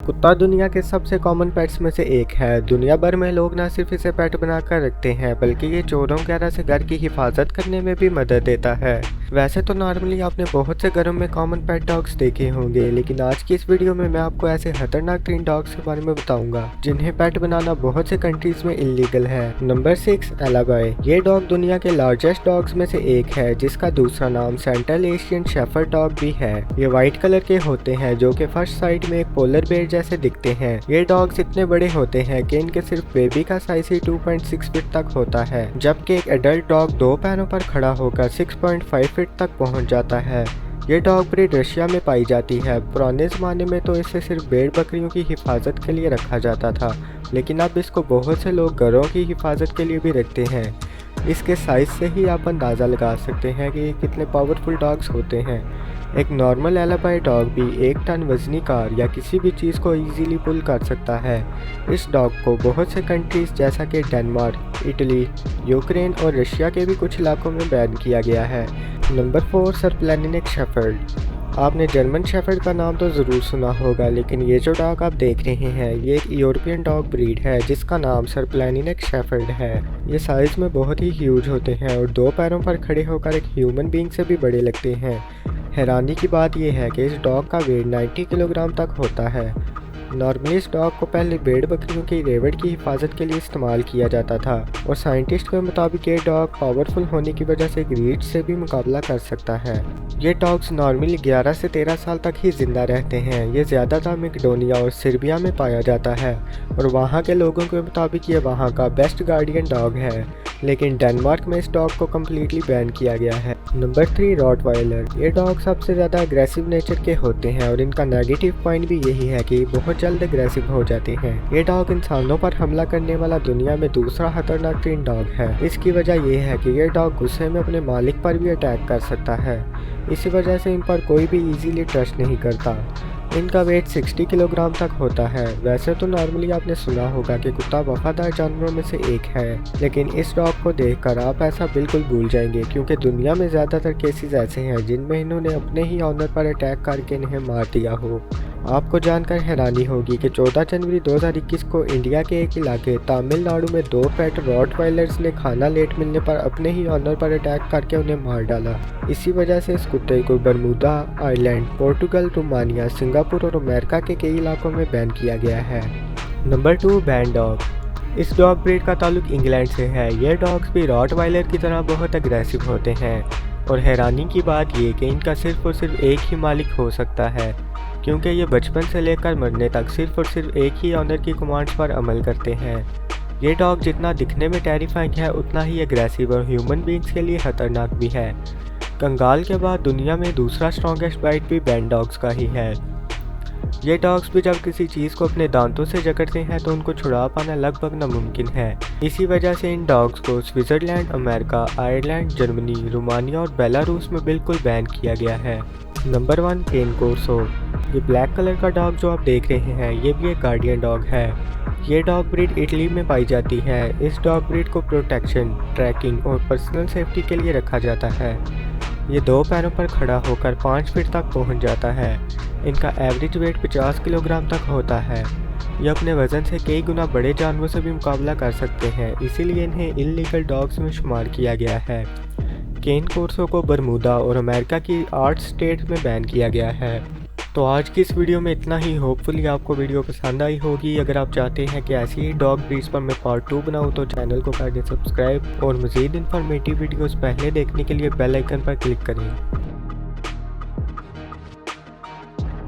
कुत्ता दुनिया के सबसे कॉमन पेट्स में से एक है। दुनिया भर में लोग न सिर्फ इसे पेट बनाकर रखते हैं बल्कि ये चोरों वगैरह से घर की हिफाजत करने में भी मदद देता है। वैसे तो नॉर्मली आपने बहुत से घरों में कॉमन पेट डॉग्स देखे होंगे, लेकिन आज की इस वीडियो में मैं आपको ऐसे खतरनाक 3 डॉग्स के बारे में बताऊंगा जिन्हें पेट बनाना बहुत से कंट्रीज में इलीगल है। नंबर 6 एलाबाई। ये डॉग दुनिया के लार्जेस्ट डॉग्स में से एक है जिसका दूसरा नाम सेंट्रल एशियन शेफर्ड डॉग भी है। ये व्हाइट कलर के होते हैं जो कि फर्स्ट साइड में एक पोलर बेयर जैसे दिखते हैं। ये डॉग्स इतने बड़े होते हैं कि इनके सिर्फ बेबी का साइज ही 2.6 फीट तक होता है, जबकि एक एडल्ट डॉग 2 पैरों पर खड़ा होकर 6.5 फीट तक पहुंच जाता है। ये डॉग ब्रीड रशिया में पाई जाती है। पुराने ज़माने में तो इसे सिर्फ भेड़ बकरियों की हिफाजत के लिए रखा जाता था, लेकिन अब इसको बहुत से लोग घरों की हिफाजत के लिए भी रखते हैं। इसके साइज से ही आप अंदाज़ा लगा सकते हैं कि ये कितने पावरफुल डॉग्स होते हैं। एक नॉर्मल एलाबाई डॉग भी 1 टन वजनी कार या किसी भी चीज़ को इजीली पुल कर सकता है। इस डॉग को बहुत से कंट्रीज़ जैसा कि डेनमार्क, इटली, यूक्रेन और रशिया के भी कुछ इलाकों में बैन किया गया है। Number 4 Sarplaninac shepherd. आपने जर्मन शेफर्ड का नाम तो ज़रूर सुना होगा, लेकिन ये जो डॉग आप देख रहे हैं ये एक यूरोपियन डॉग ब्रीड है जिसका नाम सरप्लैनिक शेफर्ड है। ये साइज़ में बहुत ही ह्यूज होते हैं और 2 पैरों पर खड़े होकर एक ह्यूमन बीइंग से भी बड़े लगते हैं। हैरानी की बात यह है कि इस डॉग का वेट 90 किलोग्राम तक होता है। नॉर्मली इस डॉग को पहले भेड़ बकरियों की रेवड़ की हिफाजत के लिए इस्तेमाल किया जाता था और साइंटिस्ट के मुताबिक ये डॉग पावरफुल होने की वजह से रीछ से भी मुकाबला कर सकता है। ये डॉग्स नॉर्मली 11 से 13 साल तक ही जिंदा रहते हैं। ये ज़्यादातर मैकेडोनिया और सर्बिया में पाया जाता है और वहाँ के लोगों के मुताबिक ये वहाँ का बेस्ट गार्डियन डॉग है, लेकिन डेनमार्क में इस डॉग को कम्प्लीटली बैन किया गया है। Number 3 Rottweiler. ये डॉग सबसे ज़्यादा अग्रेसिव नेचर के होते हैं और इनका नेगेटिव पॉइंट भी यही है कि बहुत जल्द अग्रेसिव हो जाते हैं। ये डॉग इंसानों पर हमला करने वाला दुनिया में दूसरा खतरनाक तीन डॉग है। इसकी वजह यह है कि ये डॉग गुस्से में अपने मालिक पर भी अटैक कर सकता है। इसी वजह से इन पर कोई भी इजीली ट्रस्ट नहीं करता। इनका वेट 60 किलोग्राम तक होता है। वैसे तो नॉर्मली आपने सुना होगा कि कुत्ता वफादार जानवरों में से एक है, लेकिन इस डॉग को देखकर आप ऐसा बिल्कुल भूल जाएंगे क्योंकि दुनिया में ज़्यादातर केसेस ऐसे हैं जिनमें इन्होंने अपने ही ऑनर पर अटैक करके इन्हें मार दिया हो। आपको जानकर हैरानी होगी कि 14 जनवरी 2021 को इंडिया के एक इलाके तमिलनाडु में 2 पेट रॉटवाइलर्स ने खाना लेट मिलने पर अपने ही ऑनर पर अटैक करके उन्हें मार डाला। इसी वजह से इस कुत्ते को Bermuda island, Portugal, Romania, Singapore और अमेरिका के कई इलाकों में बैन किया गया है। Number 2 ban dog. इस डॉग ब्रीड का ताल्लुक इंग्लैंड से है। ये डॉग्स भी रॉटवाइलर की तरह बहुत अग्रेसिव होते हैं और हैरानी की बात ये कि इनका सिर्फ और सिर्फ एक ही मालिक हो सकता है, क्योंकि ये बचपन से लेकर मरने तक सिर्फ और सिर्फ एक ही ऑनर की कमांड्स पर अमल करते हैं। ये डॉग जितना दिखने में टेरिफाइंग है उतना ही एग्रेसिव और ह्यूमन बीइंग्स के लिए खतरनाक भी है। कंगाल के बाद दुनिया में दूसरा स्ट्रॉन्गेस्ट बाइट भी बैन डॉग्स का ही है। ये डॉग्स भी जब किसी चीज़ को अपने दांतों से जकड़ते हैं तो उनको छुड़ा पाना लगभग नामुमकिन है। इसी वजह से इन डॉग्स को Switzerland, America, Ireland, Germany, Romania और बेलारूस में बिल्कुल बैन किया गया है। नंबर 1 केन कोर्सो। ये ब्लैक कलर का डॉग जो आप देख रहे हैं ये भी एक गार्डियन डॉग है। ये डॉग ब्रीड इटली में पाई जाती है। इस डॉग ब्रीड को प्रोटेक्शन, ट्रैकिंग और पर्सनल सेफ्टी के लिए रखा जाता है। ये 2 पैरों पर खड़ा होकर 5 फीट तक पहुंच जाता है। इनका एवरेज वेट 50 किलोग्राम तक होता है। ये अपने वज़न से कई गुना बड़े जानवरों से भी मुकाबला कर सकते हैं, इसीलिए इन्हें इल्लीगल डॉग्स में शुमार किया गया है। केन कोर्सो को बरमूदा और अमेरिका की 8 स्टेट्स में बैन किया गया है। तो आज की इस वीडियो में इतना ही। होपफुली आपको वीडियो पसंद आई होगी। अगर आप चाहते हैं कि ऐसी ही डॉग ब्रीड्स पर मैं पार्ट 2 बनाऊं तो चैनल को कर दें सब्सक्राइब और मज़ीद इन्फॉर्मेटिव वीडियोस पहले देखने के लिए बेल आइकन पर क्लिक करें।